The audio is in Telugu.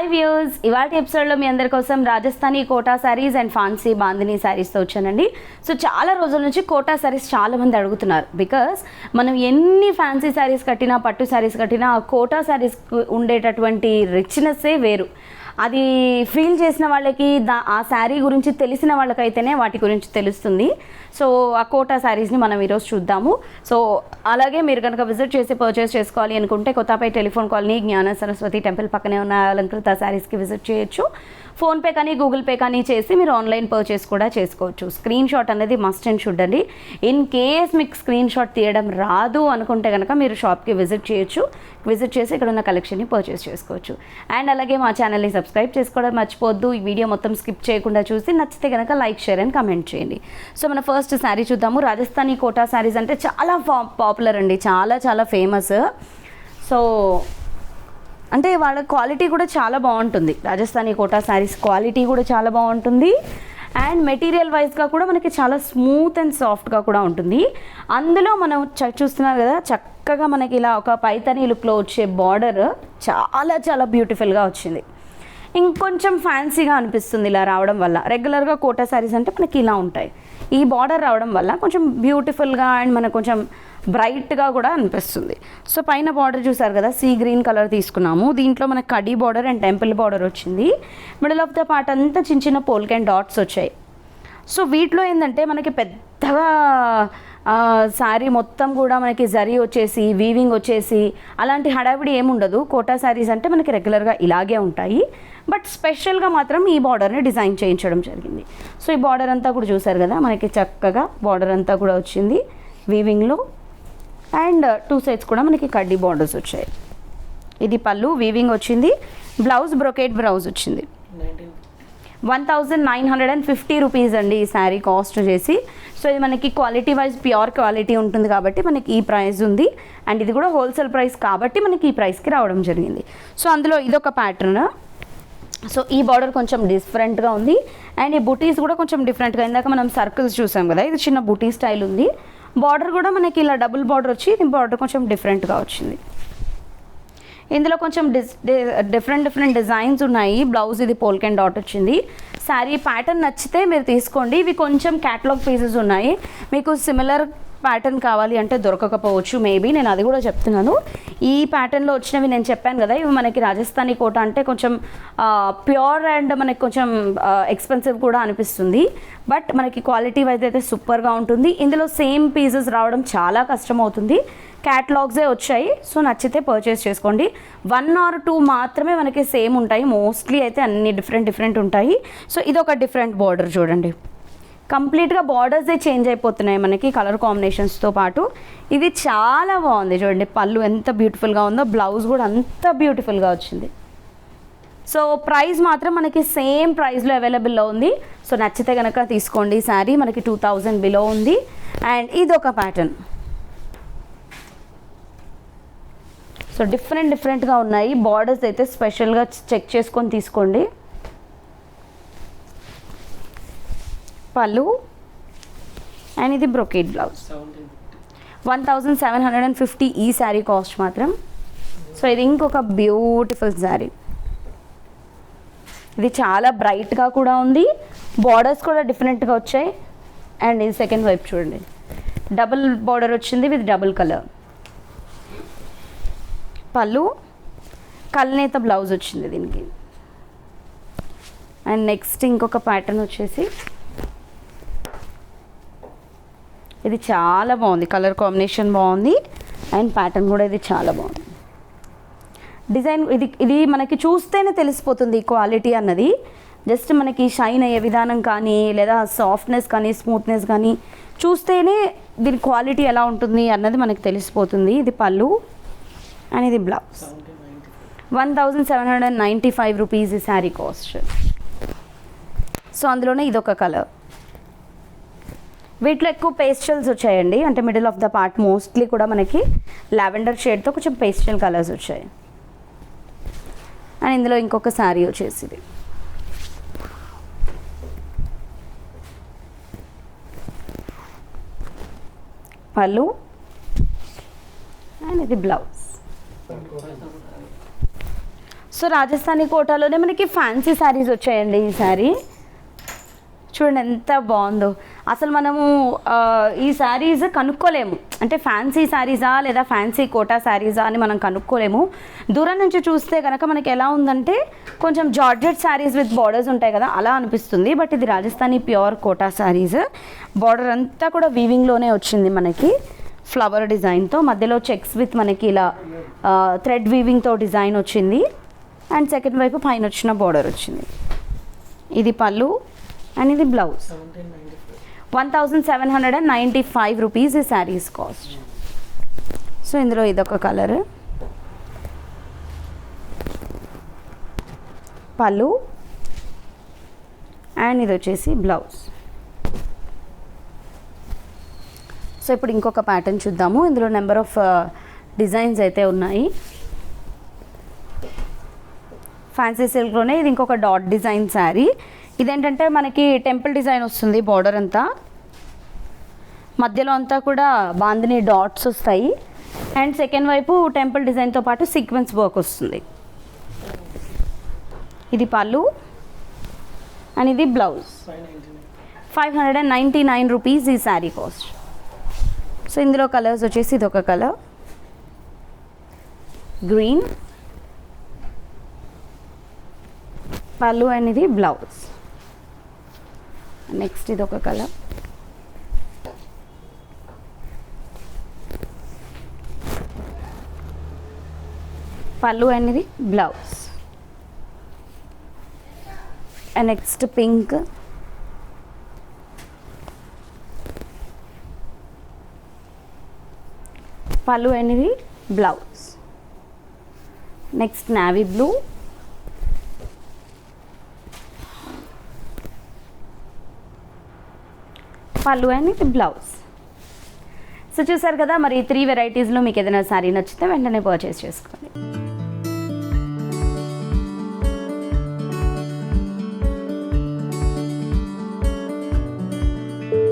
హాయ్ వ్యూస్, ఇవాళ ఎపిసోడ్లో మీ అందరి కోసం రాజస్థానీ కోటా శారీస్ అండ్ ఫాన్సీ బాందినీ శారీస్తో వచ్చానండి. సో చాలా రోజుల నుంచి కోటా శారీస్ చాలామంది అడుగుతున్నారు. బికాస్ మనం ఎన్ని ఫ్యాన్సీ శారీస్ కట్టినా, పట్టు శారీస్ కట్టినా, ఆ కోటా శారీస్కి ఉండేటటువంటి రిచ్నెస్సే వేరు. అది ఫీల్ చేసిన వాళ్ళకి ఆ శారీ గురించి తెలిసిన వాళ్ళకైతేనే వాటి గురించి తెలుస్తుంది. సో ఆ కోటా శారీస్ని మనం ఈరోజు చూద్దాము. సో అలాగే మీరు కనుక విజిట్ చేసి పర్చేస్ చేసుకోవాలి అనుకుంటే కొత్తపేట టెలిఫోన్ కాలనీ జ్ఞాన సరస్వతి టెంపుల్ పక్కనే ఉన్న అలంకృత శారీస్కి విజిట్ చేయొచ్చు. ఫోన్పే కానీ గూగుల్ పే కానీ చేసి మీరు ఆన్లైన్ పర్చేస్ కూడా చేసుకోవచ్చు. స్క్రీన్ షాట్ అనేది మస్ట్ అండ్ షుడ్ అండి. ఇన్ కేస్ మీకు స్క్రీన్ షాట్ తీయడం రాదు అనుకుంటే కనుక మీరు షాప్కి విజిట్ చేయొచ్చు. విజిట్ చేసి ఇక్కడ ఉన్న కలెక్షన్ని పర్చేస్ చేసుకోవచ్చు. అండ్ అలాగే మా ఛానల్ని సబ్స్క్రైబ్ చేసుకోవడం మర్చిపోద్దు. ఈ వీడియో మొత్తం స్కిప్ చేయకుండా చూసి నచ్చితే కనుక లైక్, షేర్ అండ్ కమెంట్ చేయండి. సో మన ఫస్ట్ శారీ చూద్దాము. రాజస్థానీ కోటా శారీస్ అంటే చాలా పాపులర్ అండి, చాలా చాలా ఫేమస్. సో అంటే వాళ్ళ క్వాలిటీ కూడా చాలా బాగుంటుంది. రాజస్థానీ కోటా శారీస్ క్వాలిటీ కూడా చాలా బాగుంటుంది. అండ్ మెటీరియల్ వైజ్గా కూడా మనకి చాలా స్మూత్ అండ్ సాఫ్ట్గా కూడా ఉంటుంది. అందులో మనం చూస్తున్నారు కదా, చక్కగా మనకి ఇలా ఒక పైతనీ లుక్లో వచ్చే బార్డర్ చాలా చాలా బ్యూటిఫుల్గా వచ్చింది. ఇంకొంచెం ఫ్యాన్సీగా అనిపిస్తుంది ఇలా రావడం వల్ల. రెగ్యులర్గా కోటా శారీస్ అంటే మనకి ఇలా ఉంటాయి. ఈ బార్డర్ రావడం వల్ల కొంచెం బ్యూటిఫుల్గా అండ్ మనకు కొంచెం బ్రైట్గా కూడా అనిపిస్తుంది. సో పైన బార్డర్ చూసారు కదా, సీ గ్రీన్ కలర్ తీసుకున్నాము. దీంట్లో మనకి khadi border and temple border వచ్చింది. మిడిల్ ఆఫ్ ద పార్ట్ అంతా చిన్న చిన్న పోల్క్ అండ్ డాట్స్ వచ్చాయి. సో వీటిలో ఏంటంటే మనకి పెద్దగా శారీ మొత్తం కూడా మనకి జరీ వచ్చేసి, వీవింగ్ వచ్చేసి అలాంటి హడావిడి ఏముండదు. కోటా శారీస్ అంటే మనకి రెగ్యులర్గా ఇలాగే ఉంటాయి. బట్ స్పెషల్గా మాత్రం ఈ బార్డర్ని డిజైన్ చేయించడం జరిగింది. సో ఈ బార్డర్ అంతా కూడా చూసారు కదా, మనకి చక్కగా బార్డర్ అంతా కూడా వచ్చింది వీవింగ్లో. అండ్ టూ సైడ్స్ కూడా మనకి కడ్డీ బార్డర్స్ వచ్చాయి. ఇది పళ్ళు వీవింగ్ వచ్చింది. బ్లౌజ్ బ్రొకేట్ బ్లౌజ్ వచ్చింది. 1950 రూపీస్ అండి ఈ శారీ కాస్ట్ చేసి. సో ఇది మనకి క్వాలిటీ వైజ్ ప్యూర్ క్వాలిటీ ఉంటుంది కాబట్టి మనకి ఈ ప్రైస్ ఉంది. అండ్ ఇది కూడా హోల్సేల్ ప్రైస్ కాబట్టి మనకి ఈ ప్రైస్కి రావడం జరిగింది. సో అందులో ఇదొక ప్యాటర్న్. సో ఈ బార్డర్ కొంచెం డిఫరెంట్గా ఉంది. అండ్ ఈ బుటీస్ కూడా కొంచెం డిఫరెంట్గా, ఇందాక మనం సర్కిల్స్ చూసాం కదా, ఇది చిన్న బుటీ స్టైల్ ఉంది. బార్డర్ కూడా మనకి ఇలా డబుల్ బార్డర్ వచ్చి, ఇది బార్డర్ కొంచెం డిఫరెంట్గా వచ్చింది. ఇందులో కొంచెం డిఫరెంట్ డిజైన్స్ ఉన్నాయి. బ్లౌజ్ ఇది పోల్క్ అండ్ డాట్ వచ్చింది. శారీ ప్యాటర్న్ నచ్చితే మీరు తీసుకోండి. ఇవి కొంచెం క్యాటలాగ్ పీసెస్ ఉన్నాయి. మీకు సిమిలర్ ప్యాటర్న్ కావాలి అంటే దొరకకపోవచ్చు మేబీ, నేను అది కూడా చెప్తున్నాను. ఈ ప్యాటర్న్లో వచ్చినవి నేను చెప్పాను కదా, ఇవి మనకి రాజస్థానీ కోటా అంటే కొంచెం ప్యూర్ అండ్ మనకి కొంచెం ఎక్స్పెన్సివ్ కూడా అనిపిస్తుంది. బట్ మనకి క్వాలిటీ వైజ్ అయితే సూపర్గా ఉంటుంది. ఇందులో సేమ్ పీసెస్ రావడం చాలా కష్టం అవుతుంది. క్యాటలాగ్సే వచ్చాయి. సో నచ్చితే పర్చేస్ చేసుకోండి. 1 or 2 మాత్రమే మనకి సేమ్ ఉంటాయి. మోస్ట్లీ అయితే అన్ని డిఫరెంట్ ఉంటాయి. సో ఇది ఒక డిఫరెంట్ బార్డర్ చూడండి, కంప్లీట్గా బార్డర్సే చేంజ్ అయిపోతున్నాయి మనకి కలర్ కాంబినేషన్స్తో పాటు. ఇది చాలా బాగుంది చూడండి, పళ్ళు ఎంత బ్యూటిఫుల్గా ఉందో, బ్లౌజ్ కూడా అంత బ్యూటిఫుల్గా వచ్చింది. సో ప్రైస్ మాత్రం మనకి సేమ్ ప్రైస్లో అవైలబుల్లో ఉంది. సో నచ్చితే కనుక తీసుకోండి. శారీ మనకి 2000 బిలో ఉంది. అండ్ ఇది ఒక ప్యాటర్న్. సో డిఫరెంట్గా ఉన్నాయి. బార్డర్స్ అయితే స్పెషల్గా చెక్ చేసుకొని తీసుకోండి. పళ్ళు అండ్ ఇది బ్రొకేట్ బ్లౌజ్. 1750 ఈ శారీ కాస్ట్ మాత్రం. సో ఇది ఇంకొక బ్యూటిఫుల్ శారీ. ఇది చాలా బ్రైట్గా కూడా ఉంది. బార్డర్స్ కూడా డిఫరెంట్గా వచ్చాయి. అండ్ ఇది సెకండ్ వైపు చూడండి, డబుల్ బార్డర్ వచ్చింది విత్ డబుల్ కలర్. పళ్ళు కల్నేత బ్లౌజ్ వచ్చింది దీనికి. అండ్ నెక్స్ట్ ఇంకొక ప్యాటర్న్ వచ్చేసి ఇది చాలా బాగుంది, కలర్ కాంబినేషన్ బాగుంది. అండ్ ప్యాటర్న్ కూడా ఇది చాలా బాగుంది. డిజైన్ ఇది మనకి చూస్తేనే తెలిసిపోతుంది క్వాలిటీ అన్నది. జస్ట్ మనకి షైన్ అయ్యే విధానం కానీ, లేదా సాఫ్ట్నెస్ కానీ, స్మూత్నెస్ కానీ చూస్తేనే దీని క్వాలిటీ ఎలా ఉంటుంది అన్నది మనకి తెలిసిపోతుంది. ఇది పళ్ళు అండ్ ఇది బ్లౌజ్. 1795 రూపీస్ ఈ శారీ కాస్ట్. సో అందులోనే ఇదొక కలర్. వీటిలో ఎక్కువ పేస్టల్స్ వచ్చాయండి, అంటే middle of the part mostly కూడా మనకి లావెండర్ షేడ్తో కొంచెం పేస్టల్ కలర్స్ వచ్చాయి. అండ్ ఇందులో ఇంకొక శారీ వచ్చేసి ఇది పళ్ళు అండ్ ఇది బ్లౌజ్. సో సో రాజస్థానీ కోటాలోనే మనకి ఫ్యాన్సీ శారీస్ వచ్చాయండి. ఈ శారీ చూడండి ఎంత బాగుందో. అసలు మనము ఈ శారీస్ కనుక్కోలేము, అంటే ఫ్యాన్సీ శారీసా లేదా ఫ్యాన్సీ కోటా శారీసా అని మనం కనుక్కోలేము. దూరం నుంచి చూస్తే కనుక మనకి ఎలా ఉందంటే కొంచెం జార్జెట్ శారీస్ విత్ బార్డర్స్ ఉంటాయి కదా, అలా అనిపిస్తుంది. బట్ ఇది రాజస్థానీ ప్యూర్ కోటా శారీస్. బార్డర్ అంతా కూడా వీవింగ్లోనే వచ్చింది మనకి, ఫ్లవర్ డిజైన్తో. మధ్యలో చెక్స్ విత్ మనకి ఇలా థ్రెడ్ వీవింగ్తో డిజైన్ వచ్చింది. అండ్ సెకండ్ వైపు పైన వచ్చిన బార్డర్ వచ్చింది. ఇది పళ్ళు అండ్ ఇది బ్లౌజ్. 1795 రూపీస్ ఈ శారీస్ కాస్ట్. సో ఇందులో ఇదొక కలర్, పళ్ళు అండ్ ఇది వచ్చేసి బ్లౌజ్. సో ఇప్పుడు ఇంకొక ప్యాటర్న్ చూద్దాము. ఇందులో నెంబర్ ఆఫ్ డిజైన్స్ అయితే ఉన్నాయి. ఫ్యాన్సీ సిల్క్లోనే ఇది ఇంకొక డాట్ డిజైన్ శారీ. ఇదేంటంటే మనకి టెంపుల్ డిజైన్ వస్తుంది, బార్డర్ అంతా మధ్యలో అంతా కూడా బాందిని డాట్స్ వస్తాయి. అండ్ సెకండ్ వైపు టెంపుల్ డిజైన్తో పాటు సీక్వెన్స్ వర్క్ వస్తుంది. ఇది పళ్ళు అండ్ ఇది బ్లౌజ్. 599 రూపీస్ ఈ శారీ కాస్ట్. సో ఇందులో కలర్స్ వచ్చేసి ఇది ఒక కలర్ గ్రీన్, పళ్ళు అండ్ ఇది బ్లౌజ్. నెక్స్ట్ ఇది ఒక కలర్ పళ్ళు అండ్ ఇది బ్లౌజ్. అండ్ నెక్స్ట్ పింక్, పళ్ళు అండ్ ఇది బ్లౌజ్. నెక్స్ట్ నావీ బ్లూ, పళ్ళు అండ్ ఇది బ్లౌజ్. సో చూసారు కదా, మరి 3 వెరైటీస్లో మీకు ఏదైనా శారీ నచ్చితే వెంటనే పర్చేస్ చేసుకోండి.